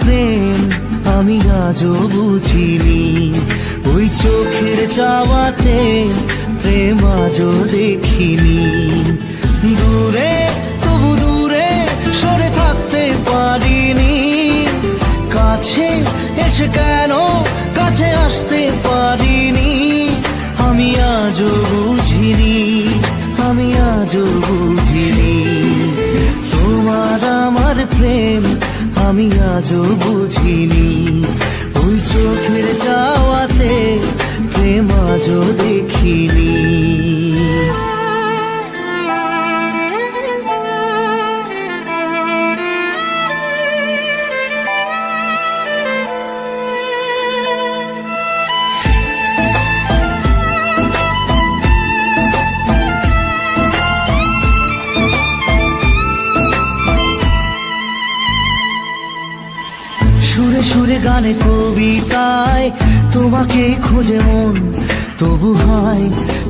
প্রেম আমি আজও বুঝিনি, ওই চোখের চাওয়াতে প্রেম আজও দেখিনি। দূরে তবু দূরে সরে থাকতে পারিনি, কাছে এসে কেন কাছে আসতে পারিনি। আমি আজও বুঝিনি, আমি আজও বুঝিনি, তোমার আমার প্রেম আমি আজও বুঝিনি, ওই চোখের চাওয়াতে প্রেম আজও দেখিনি। সুরে সুরে গানে কবিতায় তোমাকে খোঁজে মন, তবু হয়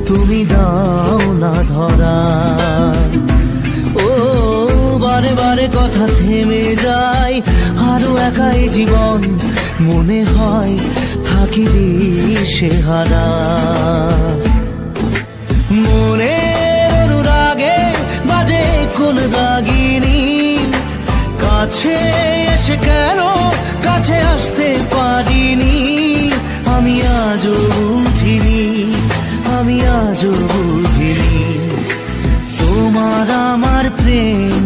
তুমি দাও না ধরা। ও বারে বারে কথা থেমে যায়, আরো একাই জীবন মনে হয় থাকি দিশে হারা। মনের অনুরাগে বাজে কোন রাগিনী, কাছে এসে কেন কাছে আসতে পারিনি। আমি আজও বুঝিনি, আমি আজও বুঝিনি, তোমার আমার প্রেম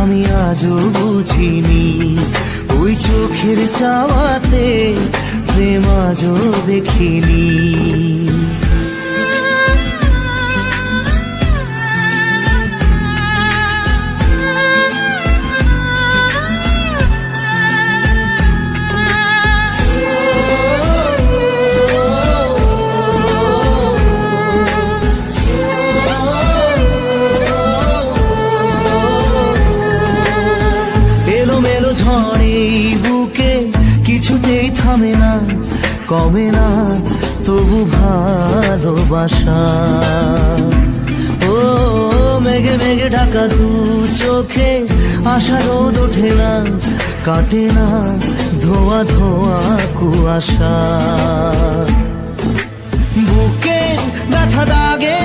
আমি আজও বুঝিনি, ওই চোখের চাওয়াতে প্রেম আজও দেখিনি। এলোমেলো ঝড়ে বুকে কিছুতেই থামে না, কমে না তবু ভালোবাসা। ও মেঘে মেঘে ঢাকা দু চোখে আশা রোদ ওঠে না, কাটে না ধোয়া ধোয়া কুয়াশা। বুকে ব্যথা দাগে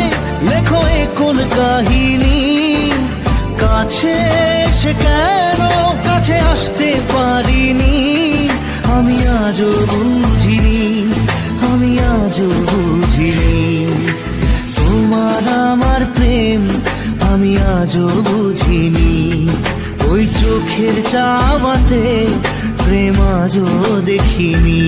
লেখো এ কোন কাহিনী, কাছে এসে কেন কাছে আসতে পারিনি। আমি আজও বুঝিনি, আমি আজও বুঝিনি, তোমার আমার প্রেম আমি আজও বুঝিনি, ওই চোখের চাওয়াতে প্রেম আজও দেখিনি।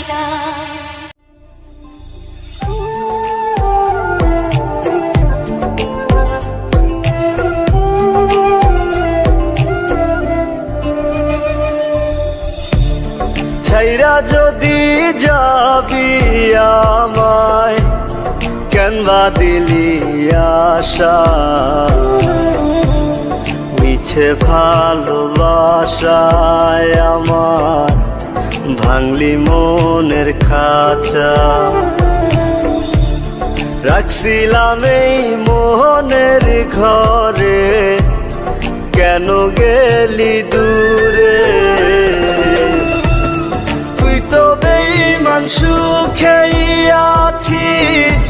আশিটা। ছাইরা যদি যাবি আমায় কেনবা দিলি আশা, মিছে ভালোবাসায় আমার ভাঙলি মনের খাঁচা। রাখছিলাম এই মোহনের ঘরে, কেন গেলি দূরে? তুই তো বেঈমান সুখেই আছিস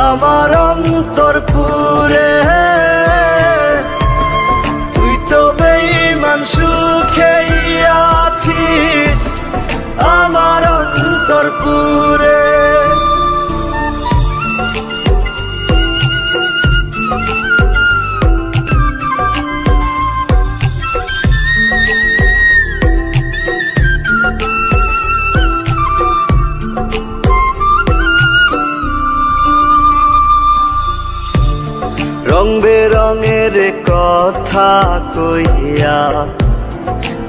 আমার অন্তর পুরে। তুই তো বেঈমান সুখেই আছিস আমার অন্তর পুরে। রং বেরঙের কথা কইয়া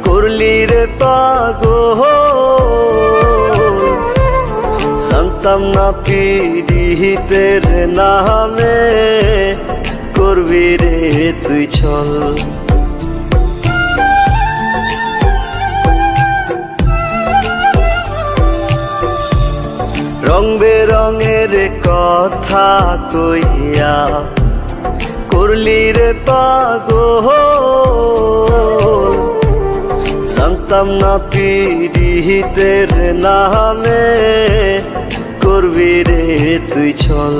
করলি রে পাগল, জানতাম না পীড়িতের নামে করবি রে তুই ছল। রং বেরঙের কথা কইয়া করলি রে পাগল, জানতাম না পীড়িতের নামে করবি রে তুই ছল।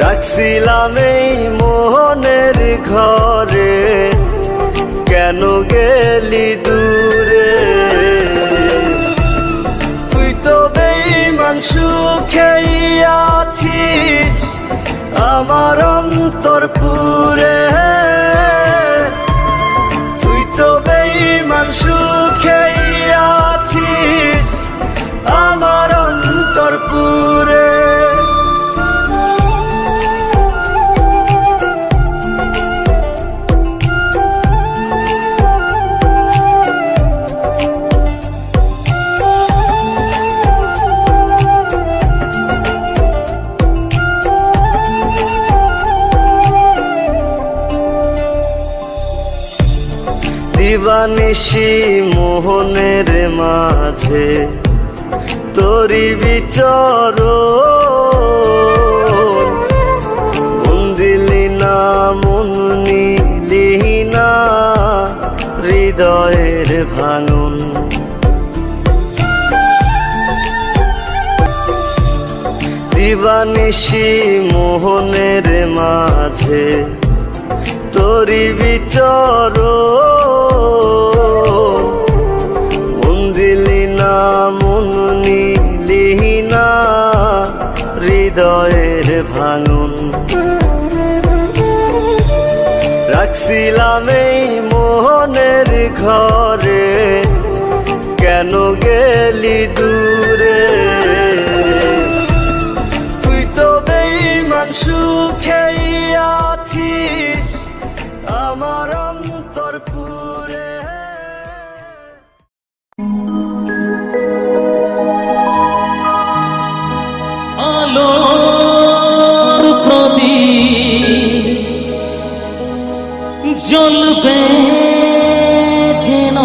রাখছিলাম এই মোহনের ঘরে, কেন গেলি দূরে? তুই তো বেঈমান সুখেই আছিস আমার অন্তর পুরে। তুই তো বেঈমান সুখেই আছিস আমার অন্তর পুরে। দিবানিশি মোহনের মাঝে তোরি বিচরণ, মন দিলি না মন নিলি না হৃদয়ের ভাঙন। দিবানিশি মোহনের মাঝে তোরি বিচরণ, মন দিলি না মন নিলি না হৃদয়ের ভাঙন। রাখছিলাম এই মোহনের ঘরে, কেন গেলি দূরে? তুই তো বেঈমান সুখেই আছিস আমার অন্তর পুরে। আলোর প্রদীপ জ্বলবে যেন,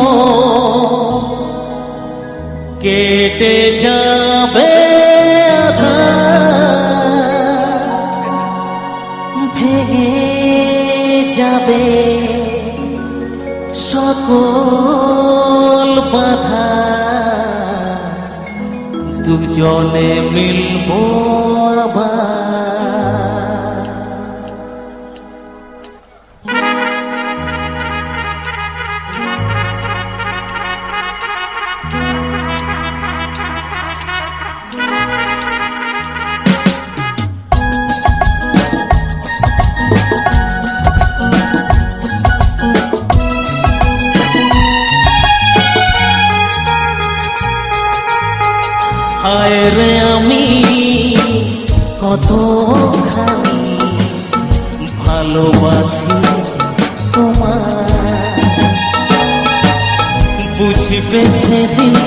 কেটে যাবে আঁধার, ভেঙে যাবে সকল বাধা, দুজনে মিলবো আবার। হায় রে আমি কতখানি ভালোবাসি তোমার, বুঝবে সেদিন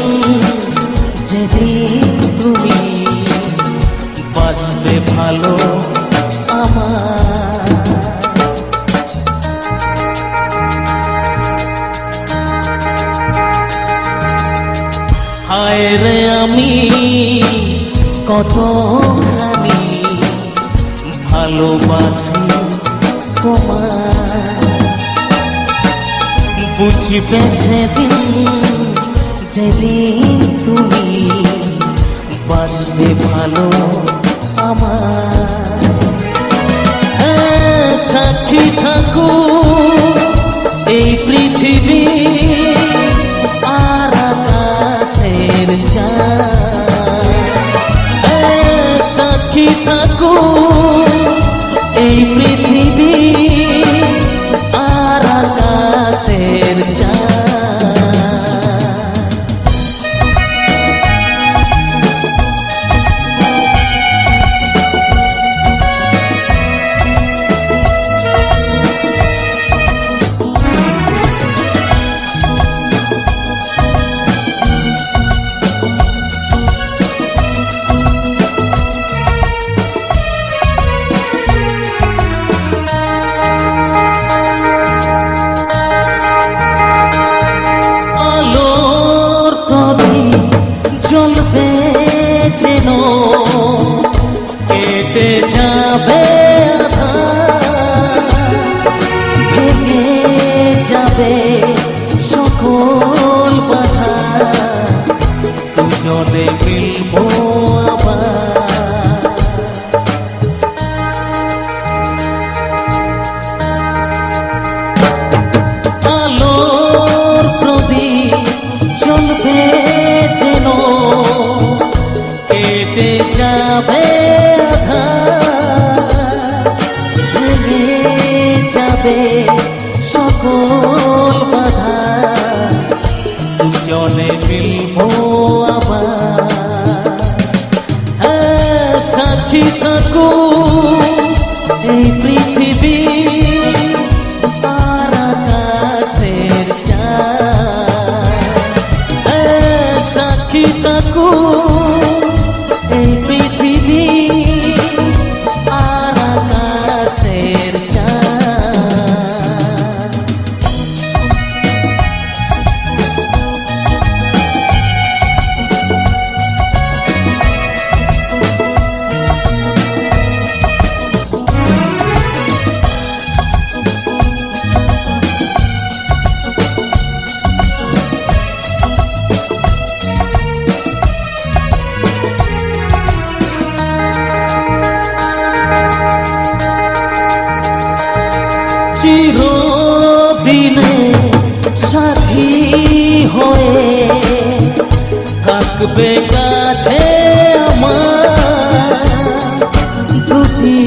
যেদিন তুমি বাসবে ভালো আমার। হায় রে আমি কতখানি ভালোবাসি তোমার, বুঝবে সেদিন যেদিন তুমি বাসবে ভালো আমার। হ্যাঁ, সাক্ষী থাকো এই পৃথিবী আর আকাশের চাঁদ। হ্যাঁ, সাক্ষী থাকো এই পৃথিবী আর আকাশের চাঁদ। জ্বলবে যেন কেটে যাবে আধার, ভেঙে যাবে সকল বাধা, দুজনে মিলবো আবার। আলোর প্রদীপ জ্বলবে যেন কেটে যাবে আধার, ভেঙে যাবে সকল বাধা, দুজনে মিলবো আবার। হ্যাঁ, সাক্ষী থাকো এই পৃথিবী আর আকাশের চাঁদ। হ্যাঁ, সাক্ষী থাকো এই পৃথিবী আর আকাশের চাঁদ। চিরদিনে সাথী হয়ে থাকবে কাছে আমার, দুটি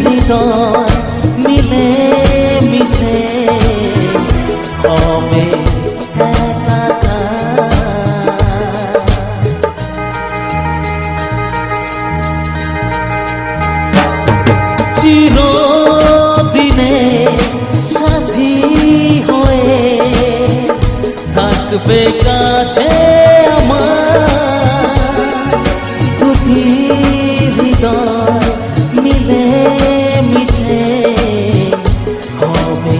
হৃদয় মিলে মিশে হবে একাকার। চিরদিনে সাথী হয়ে থাকবে কাছে আমার, দুটি হৃদয় মিলে মিশে হবে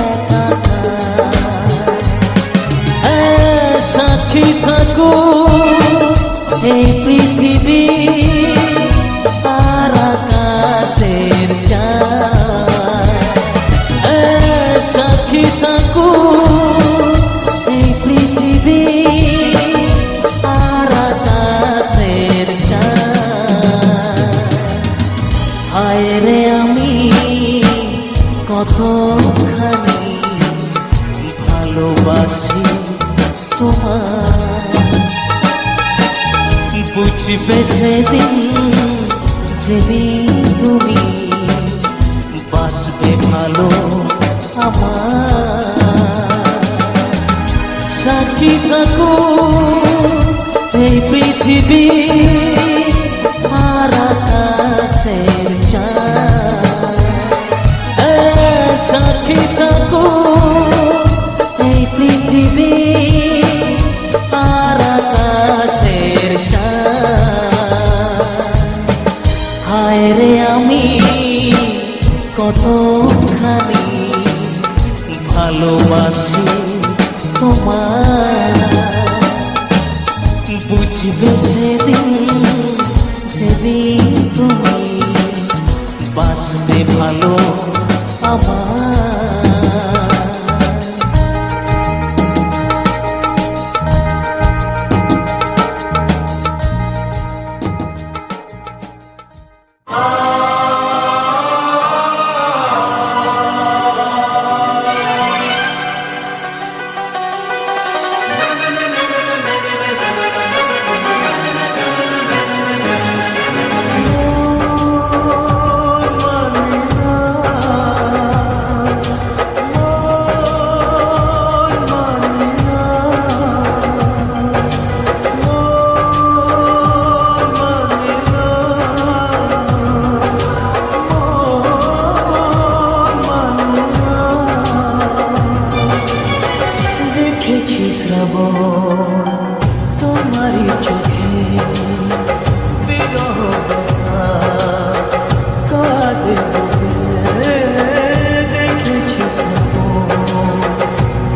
একাকার। হ্যাঁ, সাক্ষী থাকো এই পৃথিবী আর আকাশের চাঁদ। হ্যাঁ, সাক্ষী থাকো এই পৃথিবী আর আকাশের চাঁদ। হায় রে আমি কতখানি ভালোবাসি তোমার, বুঝবে সেদিন যেদিন তুমি বাসবে ভালো আমার। সাক্ষী থাকো এই পৃথিবী আর আকাশের চাঁদ, সাক্ষী থাকো এই পৃথিবী আর আকাশের চাঁদ। হায় রে আমি কতখানি ভালোবাসি তোমার, বুঝবে সেদিন যেদিন তুমি বাসবে ভালো আমার। তোমারই চোখে বিরহ কাঁদে দেখেছি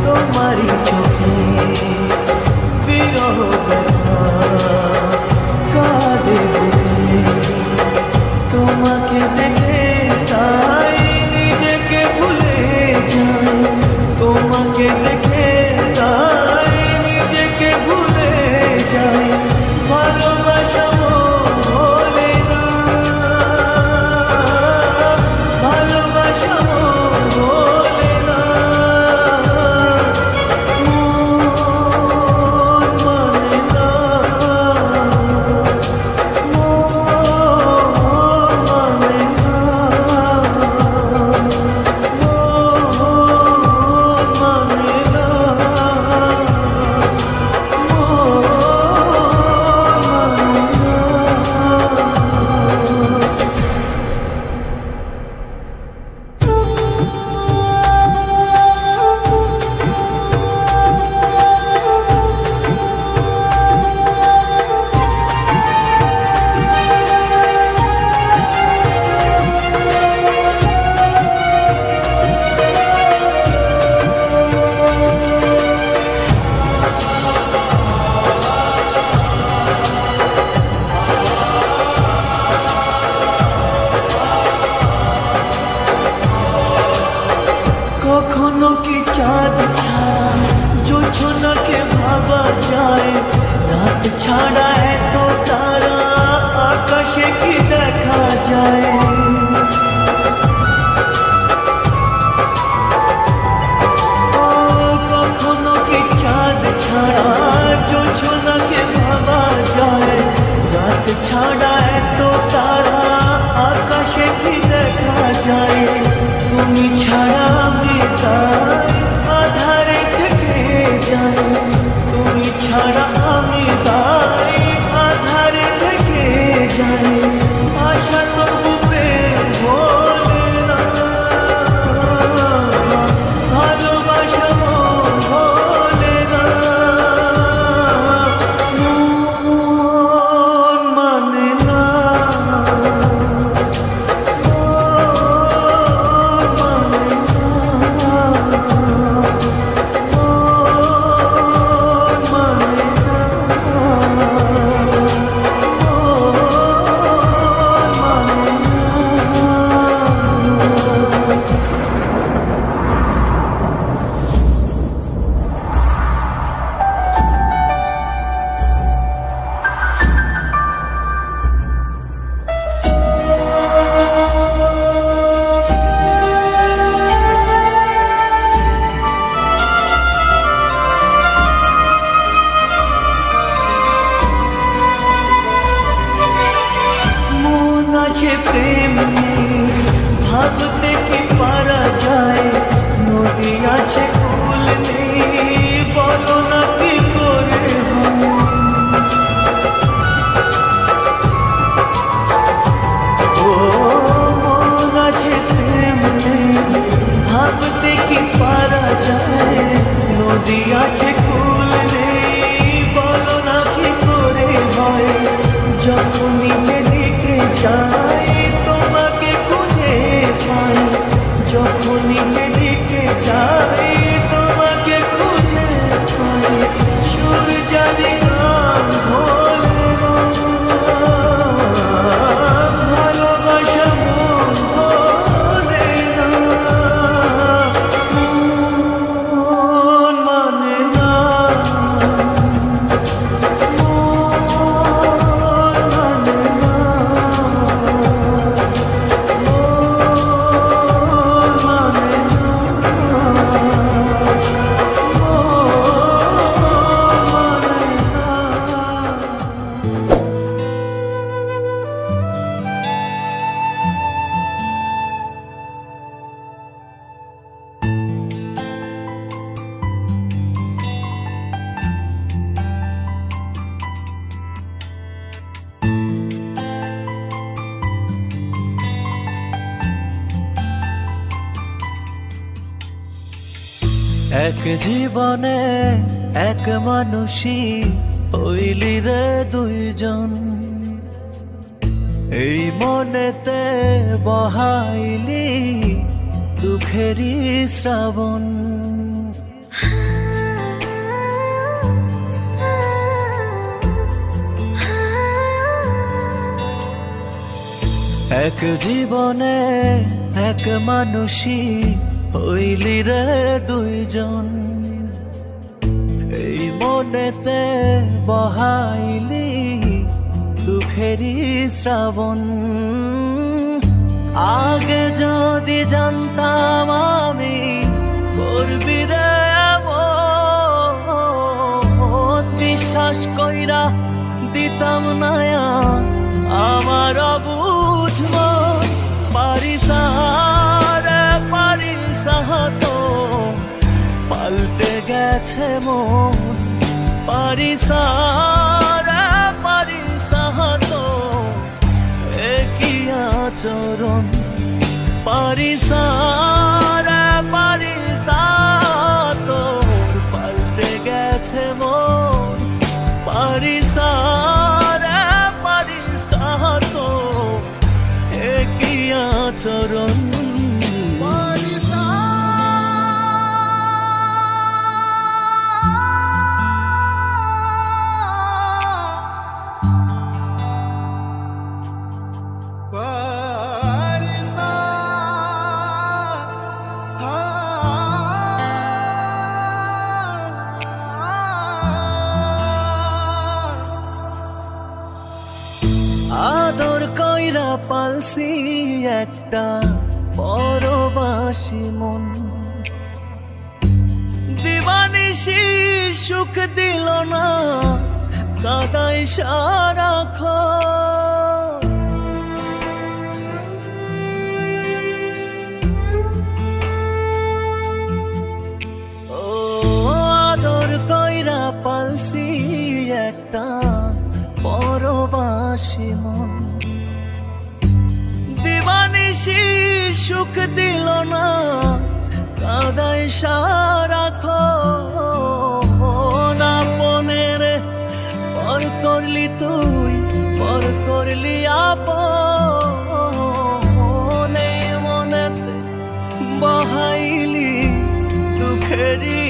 তোমারই চোখে বিরহ কাঁদে তোমাকে দেখে তাই নিজেকে ভুলে যাই, তোমাকে দেখে তাই নিজেকে ভুলে যাই। ভালোবাসা ভোলে না, ভালোবাসা ভোলে না, মন মানে না, মন মানে না, মন মানে না। কখনো কি চাঁদ ছাড়া জোছনাকে ভাবা যায়, রাত ছাড়া এত তারা আকাশে কি দেখা যায়। কখনো কি চাঁদ ছাড়া জোছনাকে ভাবা যায়, রাত ছাড়া এত তারা আকাশে কি দেখা যায়। তুমি ছাড়া আমি তাই আধারে থেকে যাই, তুমি ছাড়া আমি তাই আধারে থেকে যাই। আশা তবু প্রেম ভোলে না, ভালোবাসা ভোলে না, মন মানে না, আছে প্রেম নেই ভাবতে কি পারা যায়, নদী আছে কুল নেই বলো না কি করে হয়। নদী আছে কুল নেই, বলো না কি করে হয়, যখন নিজের দিকে যাই তোমাকে খুঁজে পাই, যখন নিজের দিকে যাই তোমাকে খুঁজে পাই, সুর জানি গান ভোলে না, ভালোবাসা মন ভোলে না, মন মানে না, মন মানে না, মন মানে এক জীবনে এক মানুষই হইলি রে দুইজন, এই মনেতে বহাইলি দুঃখেরই শ্রাবণ। এক জীবনে এক মানুষই হইলি রে দুইজন, এই মনেতে বহাইলি দুঃখেরই শ্রাবণ। আগে যদি জানতাম আমি করবি রে এমন, বিশ্বাস কইরা দিতাম না আমার অবুঝ মন। পারিসা রে পারিসা তো পাল্টে গেছে মন, পারিসা রে পারিসা তো একই আচরণ, পারিসা রে পারিসা তো পাল্টে গেছে মন, পারিসা রে পারিসা তো একই আচরণ। আদর কইরা পালসি একটা পরবাসী মন, দিবানিশি সুখ দিল না কাদাই সারাক্ষণ। ও আদর কইরা পালসি একটা পরবাসী মন, দিবানিশি সুখ দিল না কাদাই সারাক্ষণ। আপনের পর করলি তুই, পর করলি আপন, এই মনেতে বহাইলি দুঃখেরই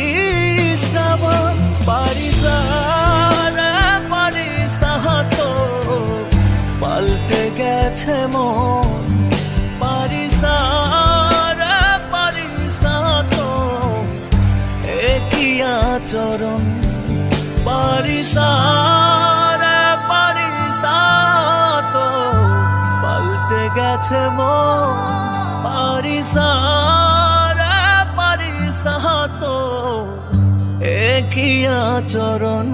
শ্রাবণ। পারিসা রে পারিসা তো পাল্টে গেছে মন, পারিসা রে পারিসা তো একই আচরণ, পারিসা রে পারিসা তো পাল্টে গেছে মন, পারিসা রে পারিসা তো একই আচরণ।